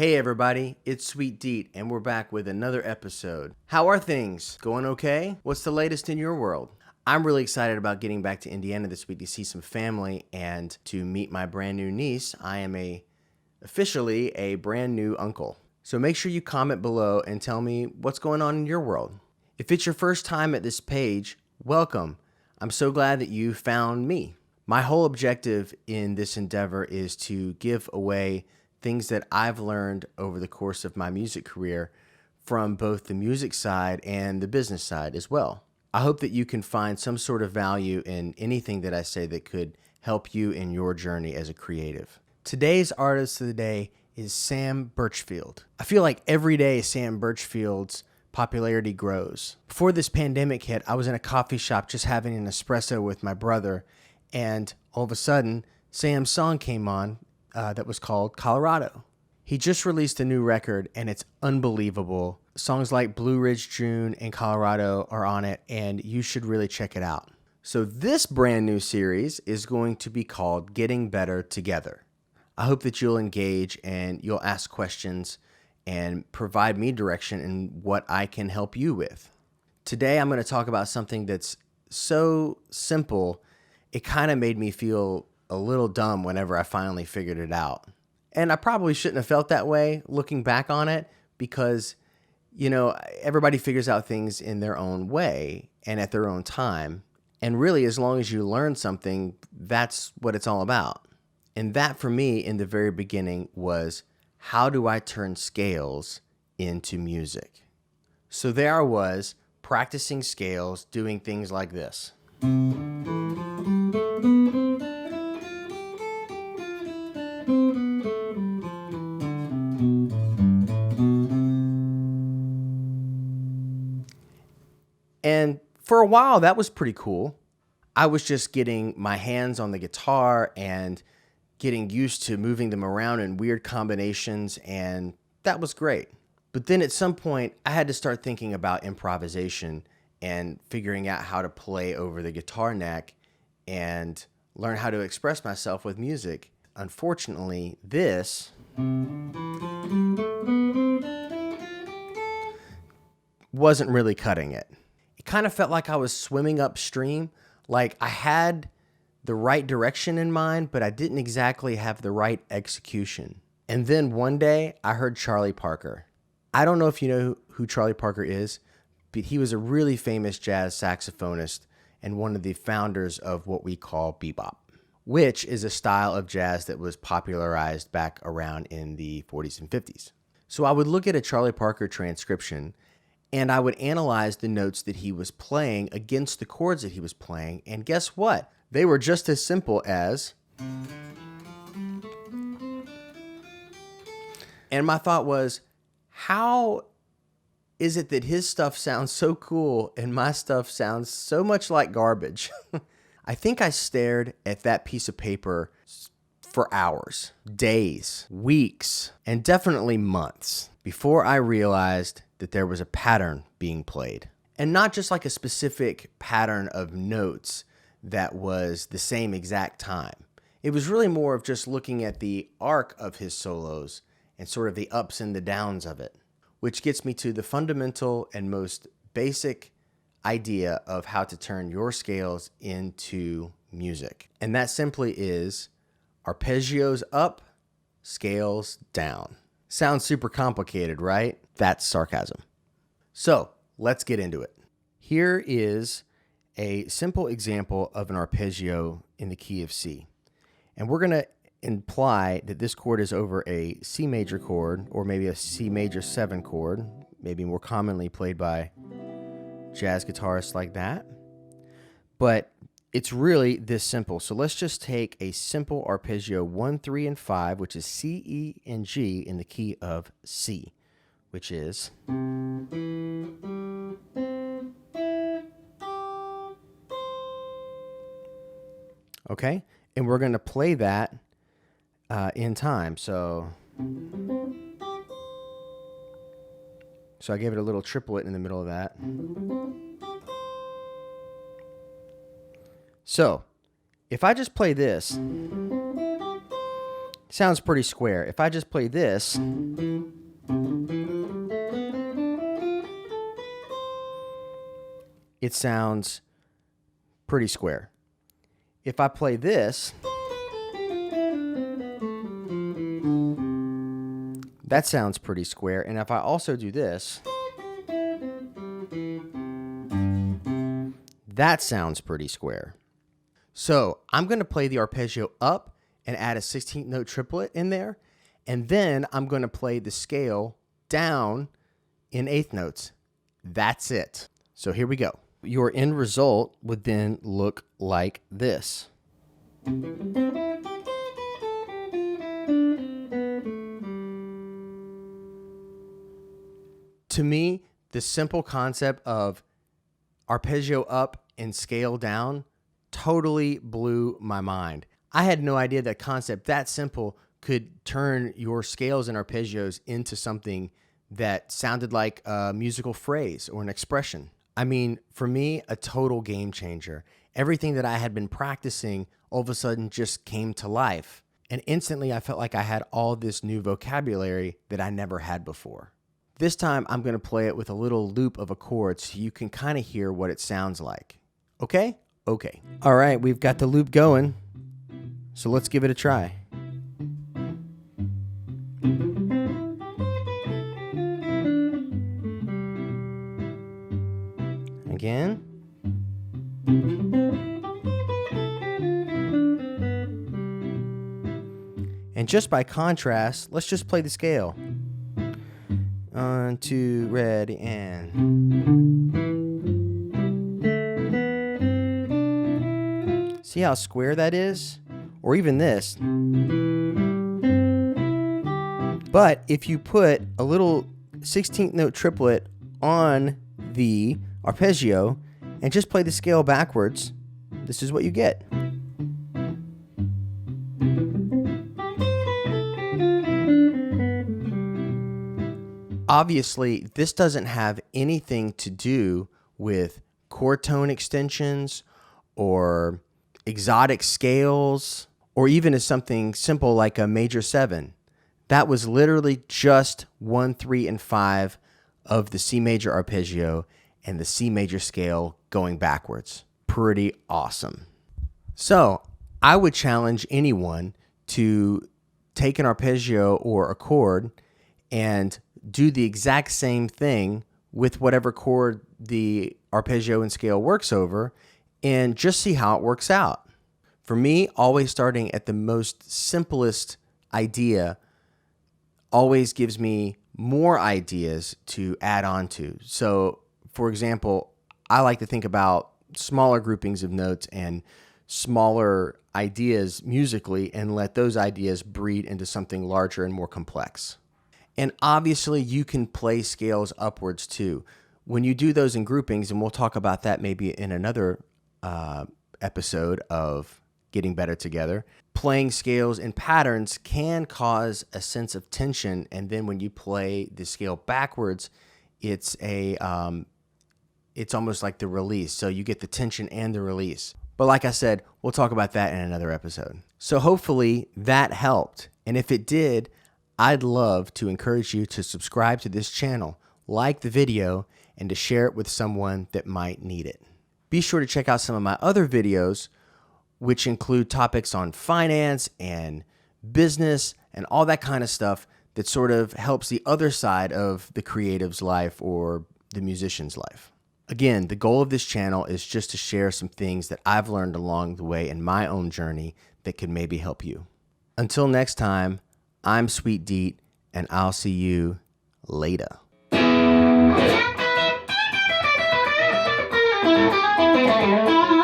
Hey everybody, it's Sweet Deat, and we're back with another episode. How are things? Going okay? What's the latest in your world? I'm really excited about getting back to Indiana this week to see some family and to meet my brand new niece. I am officially a brand new uncle. So make sure you comment below and tell me what's going on in your world. If it's your first time at this page, welcome. I'm so glad that you found me. My whole objective in this endeavor is to give away things that I've learned over the course of my music career from both the music side and the business side as well. I hope that you can find some sort of value in anything that I say that could help you in your journey as a creative. Today's artist of the day is Sam Birchfield. I feel like every day Sam Birchfield's popularity grows. Before this pandemic hit, I was in a coffee shop just having an espresso with my brother, and all of a sudden, Sam's song came on that was called Colorado. He just released a new record, and it's unbelievable. Songs like Blue Ridge June and Colorado are on it, and you should really check it out. So this brand new series is going to be called Getting Better Together. I hope that you'll engage and you'll ask questions and provide me direction in what I can help you with. Today I'm going to talk about something that's so simple, it kind of made me feel a little dumb whenever I finally figured it out. And I probably shouldn't have felt that way looking back on it because, everybody figures out things in their own way and at their own time. And really, as long as you learn something, that's what it's all about. And that for me in the very beginning was, how do I turn scales into music? So there I was practicing scales, doing things like this. And for a while, that was pretty cool. I was just getting my hands on the guitar and getting used to moving them around in weird combinations, and that was great. But then at some point, I had to start thinking about improvisation and figuring out how to play over the guitar neck and learn how to express myself with music. Unfortunately, this wasn't really cutting it. It kind of felt like I was swimming upstream, like I had the right direction in mind, but I didn't exactly have the right execution. And then one day, I heard Charlie Parker. I don't know if you know who Charlie Parker is, but he was a really famous jazz saxophonist and one of the founders of what we call bebop, which is a style of jazz that was popularized back around in the 40s and 50s. So I would look at a Charlie Parker transcription and I would analyze the notes that he was playing against the chords that he was playing, and guess what? They were just as simple as... And my thought was, how is it that his stuff sounds so cool and my stuff sounds so much like garbage? I think I stared at that piece of paper for hours, days, weeks, and definitely months before I realized that there was a pattern being played. And not just like a specific pattern of notes that was the same exact time. It was really more of just looking at the arc of his solos and sort of the ups and the downs of it, which gets me to the fundamental and most basic idea of how to turn your scales into music. And that simply is arpeggios up, scales down. Sounds super complicated, right? That's sarcasm. So let's get into it. Here is a simple example of an arpeggio in the key of C. And we're going to imply that this chord is over a C major chord, or maybe a C major 7 chord, maybe more commonly played by jazz guitarists like that. But it's really this simple. So let's just take a simple arpeggio 1, 3, and 5, which is C, E, and G in the key of C, which is... Okay, and we're going to play that in time. So I gave it a little triplet in the middle of that. So if I just play this, sounds pretty square. If I just play this, it sounds pretty square. If I play this, that sounds pretty square. And if I also do this, that sounds pretty square. So I'm going to play the arpeggio up and add a 16th note triplet in there. And then I'm going to play the scale down in eighth notes. That's it. So here we go. Your end result would then look like this. To me, the simple concept of arpeggio up and scale down totally blew my mind. I had no idea that concept that simple could turn your scales and arpeggios into something that sounded like a musical phrase or an expression. I mean, for me, a total game changer. Everything that I had been practicing all of a sudden just came to life. And instantly I felt like I had all this new vocabulary that I never had before. This time I'm going to play it with a little loop of a chord so you can kind of hear what it sounds like. Okay? Okay. All right, we've got the loop going. So let's give it a try. Again. And just by contrast, let's just play the scale. 1, 2, ready, and. See how square that is? Or even this. But if you put a little 16th note triplet on the arpeggio and just play the scale backwards, this is what you get. Obviously, this doesn't have anything to do with chord tone extensions or exotic scales or even as something simple like a major 7. That was literally just 1, 3, and 5 of the C major arpeggio and the C major scale going backwards. Pretty awesome. So I would challenge anyone to take an arpeggio or a chord and do the exact same thing with whatever chord the arpeggio and scale works over and just see how it works out. For me, always starting at the most simplest idea always gives me more ideas to add on to. So, for example, I like to think about smaller groupings of notes and smaller ideas musically and let those ideas breed into something larger and more complex. And obviously, you can play scales upwards too. When you do those in groupings, and we'll talk about that maybe in another episode of Getting Better Together, playing scales in patterns can cause a sense of tension. And then when you play the scale backwards, it's almost like the release. So you get the tension and the release. But like I said, we'll talk about that in another episode. So hopefully that helped. And if it did, I'd love to encourage you to subscribe to this channel, like the video, and to share it with someone that might need it. Be sure to check out some of my other videos, which include topics on finance and business and all that kind of stuff that sort of helps the other side of the creative's life or the musician's life. Again, the goal of this channel is just to share some things that I've learned along the way in my own journey that could maybe help you. Until next time, I'm Sweet Deat, and I'll see you later. Thank you.